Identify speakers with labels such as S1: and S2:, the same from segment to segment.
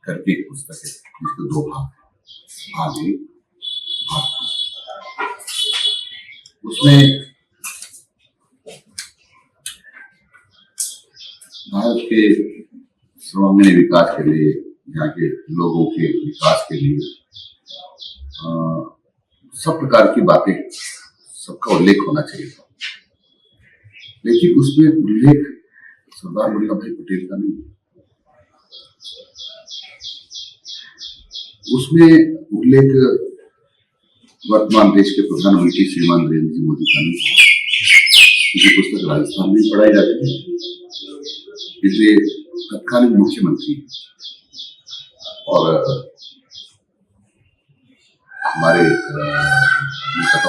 S1: करके एक पुस्तक है जिसके 2 भाग हैं, भाग 1 भाग 2। उसमें भारत के सर्वांगीण विकास के लिए, यहाँ के लोगों के विकास के लिए सब प्रकार की बातें, सबका उल्लेख होना चाहिए था, लेकिन उसमें उल्लेख सरदार वल्लभ भाई पटेल का नहीं। उसमें उल्लेख वर्तमान देश के प्रधानमंत्री श्रीमान नरेंद्र मोदी का नहीं। उनकी पुस्तक राजस्थान में पढ़ाई जाती है, इसलिए तत्कालीन मुख्यमंत्री और हमारे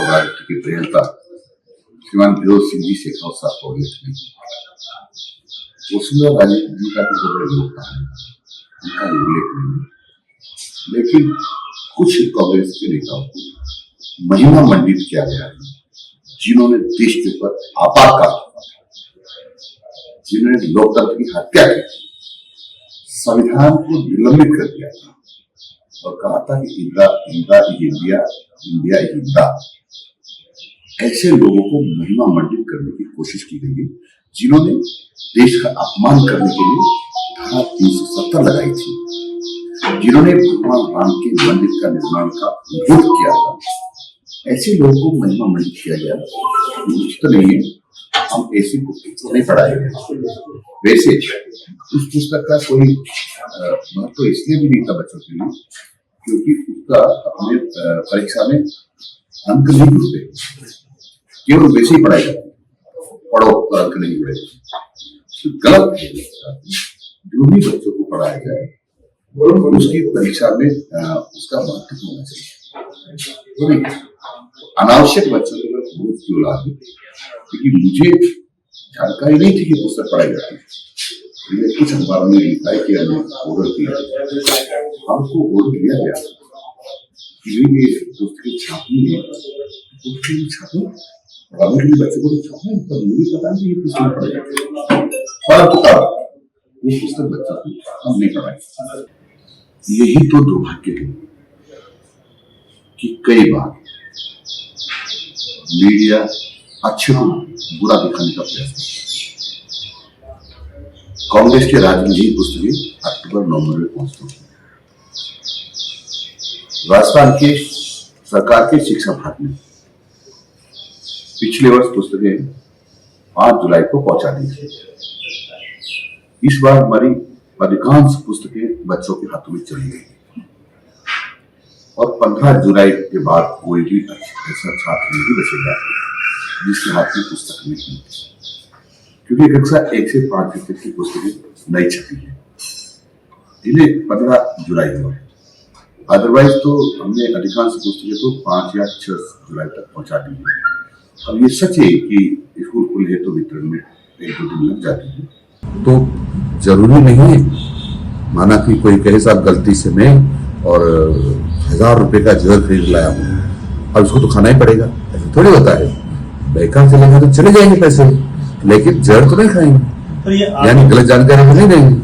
S1: राज्य के प्रियंता श्रीमान विनोद सिंह जी शेखावत साहब को उल्लेख नहीं। उसमें राजीव जी का भी बहुत बड़ा योगदान है, उनका उल्लेख नहीं। लेकिन कुछ कांग्रेस के नेताओं को महिमा मंडित किया गया है, जिन्होंने देश के ऊपर आपातकाल, जिन्होंने लोकतंत्र की हत्या की, संविधान को निलंबित कर दिया था और कहा था कि इंदिरा इंडिया, इंडिया इंदिरा। ऐसे लोगों को महिमा मंडित करने की कोशिश की गई है, जिन्होंने देश का अपमान करने के लिए धारा 370 लगाई थी, जिन्होंने भगवान राम के मंदिर का निर्माण का विरोध किया था। ऐसे लोगों को महिमा मंडित किया गया, उचित नहीं है। हम ऐसी पुस्तक नहीं पढ़ाएंगे। वैसे उस पुस्तक का कोई महत्व तो इसलिए भी नहीं था बच्चों के लिए, क्योंकि उसका अपने परीक्षा में अंक नहीं जुड़ते, केवल वैसे ही पढ़ाई जाती, पढ़ो अंक नहीं जुड़े। तो गलत है। जो भी बच्चों को पढ़ाया जाए उसकी परीक्षा में उसका महत्व होना चाहिए। अनावश्यक बच्चों को बोझ क्यों ला दूं, क्योंकि मुझे जानकारी नहीं थी कि पुस्तक पढ़ाई जाती है। कुछ अखबारों में लिखा है कि हमने ऑर्डर किया, हमको ऑर्डर दिया गया कि ये पुस्तकें छापनी है, पुस्तकें छापो, पढ़ाने के लिए बच्चों को छापना है, पर मुझे पता नहीं ये पुस्तक पढ़ाई जाती है। परंतु ये पुस्तक बच्चों को हम नहीं पढ़ाई। यही तो दुर्भाग्य है कि कई बार मीडिया अच्छे को बुरा दिखाने का प्रयास करता है। कांग्रेस के राज में यही पुस्तकें अक्टूबर-नवंबर में पहुंचती हैं। राजस्थान के सरकार के शिक्षा विभाग ने पिछले वर्ष पुस्तकें 5 जुलाई को पहुंचा दी थी। इस बार हमारी अधिकांश पुस्तकें बच्चों के हाथों में चली गई और 15 जुलाई के बाद कोई भी ऐसा छात्र नहीं बचेगा जिसके हाथ में पुस्तक नहीं, क्योंकि कक्षा 1 से 5 तक की पुस्तकें नहीं छपी है। इन्हें 15 जुलाई हुआ है, अदरवाइज तो हमने अधिकांश पुस्तकें तो 5 या 6 जुलाई तक पहुंचा दी है। अब ये सच है कि स्कूल खुले तो वितरण में 1-2 दिन लग जाते हैं, तो जरूरी नहीं है। माना कि कोई कहे साहब गलती से मैं और 1000 रुपए का जहर खरीद लाया हूँ, अब उसको तो खाना ही पड़ेगा, ऐसा थोड़ी होता है। बेकार चलेगा तो चले जाएंगे पैसे, लेकिन जहर तो नहीं खाएंगे, यानी गलत जानकारी तो नहीं देंगे।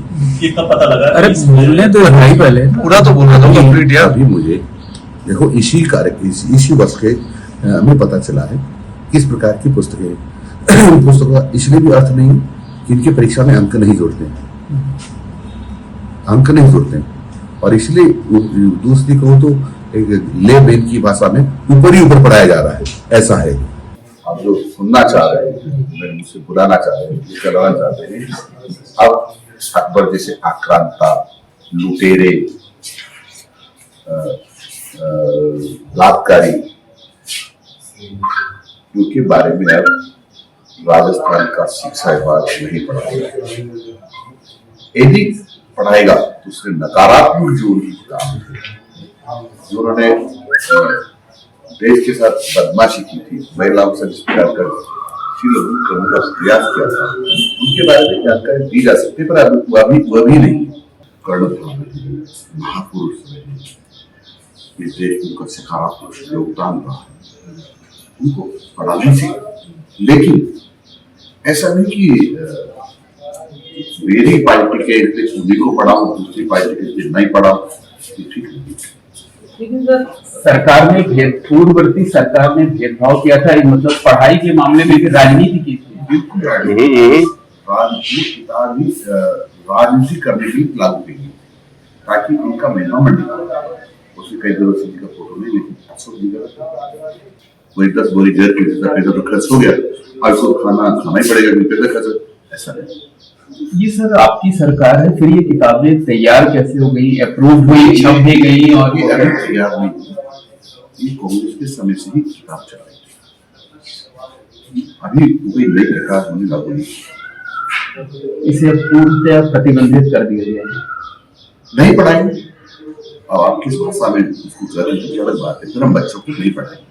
S2: ये कब पता लगा?
S3: अरे बोलने तो नहीं, पहले पूरा तो बोल रहा था कंप्लीट यार।
S1: अभी मुझे देखो इसी वर्ष के हमें पता चला है किस प्रकार की पुस्तकें, पुस्तकों का इसलिए भी अर्थ नहीं कि इनकी परीक्षा में अंक नहीं जोड़ते, अंक नहीं जोड़ते, और इसलिए दूसरी कहूँ तो एक ले बेन की भाषा में ऊपर ही ऊपर पढ़ाया जा रहा है, ऐसा है। आप जो सुनना चाह रहे हैं, मुझसे बुलाना चाह रहे हैं, करवाना चाहते हैं, अब अकबर जैसे आक्रांता, लुटेरे, बलात्कारी, उनके बारे में अब राजस्थान का शिक्षा विभाग नहीं पढ़ाएगा। यदि पढ़ाएगा तो उसने नकारात्मक जो उनकी काम है, जो उन्होंने देश के साथ बदमाशी की थी, महिलाओं से दुष्कर्म कर करने का प्रयास किया था, उनके बारे में जानकारी दी जा सकती है, पर वह भी नहीं। कर्णधार महापुरुष इस देश में उनका सकारात्मक योगदान रहा, उनको पढ़ाने से। लेकिन ऐसा नहीं कि मेरी पार्टी के एक हिंदी को पढ़ाऊं, दूसरी पार्टी के जितना ही पढ़ाऊं, ये ठीक नहीं।
S2: लेकिन सर सरकार ने पूर्ववर्ती सरकार ने भेदभाव किया था, मतलब पढ़ाई के मामले में भी राजनीति की थी।
S1: बिल्कुल राजनीति करने की लागू की गई ताकि उनका महिमा मंडी उससे कई दिनों से उनका फोटो नहीं, लेकिन अफसोस नहीं कर वही 10 बोरी जर के पैसा तो खर्च हो गया, अब उसको खाना ही पड़ेगा क्योंकि पैसा खर्च, ऐसा नहीं।
S2: ये सर आपकी सरकार है, फिर ये किताबें तैयार कैसे हो गई, अप्रूव हुई, छप भी गई? और
S1: ये अभी तैयार नहीं हुई, ये कांग्रेस के समय से ही किताब चल रही थी, अभी कोई नई प्रकाश होने लागू नहीं,
S2: इसे पूर्णतः प्रतिबंधित कर दिया गया है।
S1: नहीं पढ़ाएंगे। अब आप किस भाषा में उसको कर रहे हैं अलग बात है, फिर हम बच्चों को नहीं पढ़ाएंगे।